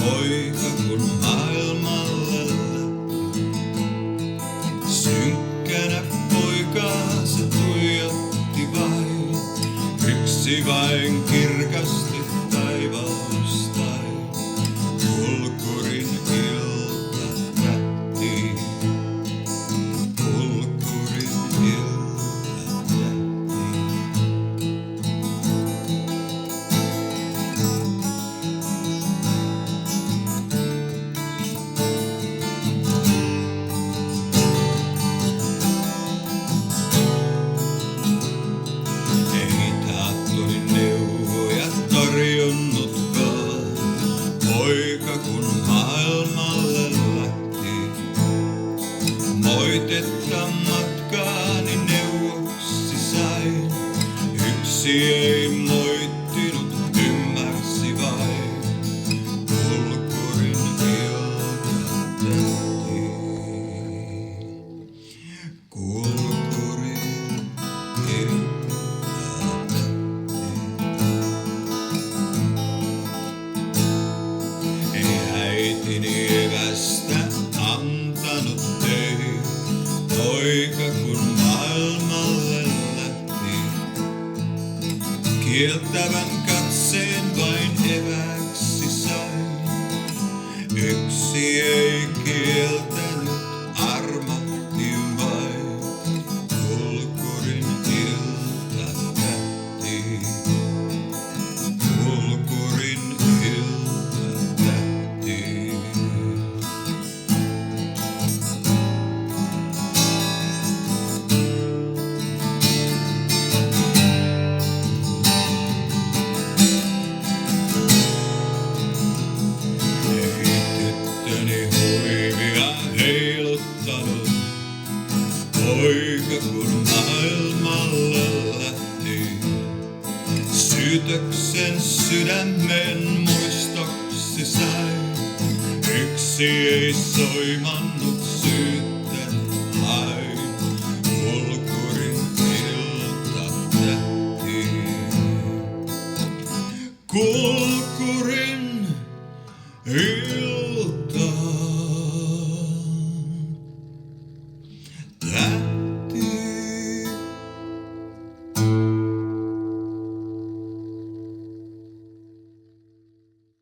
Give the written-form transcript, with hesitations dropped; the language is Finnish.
Poika kun maailmalle synkkänä poikaa se tuijotti vain. Yksi vain kirkasti taivaustain. Kulkurin ilta tähti. Kulkurin ilta tähti. Poika kun maailmalle lähti, moitetta matkaani neuvoksi sain. Yksi ei moittinut, ymmärsi vain. Kulkurin ilta tähti. Kulkurin ilta tähti. Äitini evästä antanut ei, poika kun maailmalle lähti. Kieltävän katseen vain eväksi sain. Yksi ei kieltänyt, armahti vain. Kulkurin ilta tähti. Kulkurin ilta tähti. Tyttöni huivia heiluttanut, poika kun maailmalle lähti. Syytöksen sydämen muistoksi sain. Yksi ei soimannut, syyttänyt hain. Kulkurin ilta tähti. Kulkurin ilta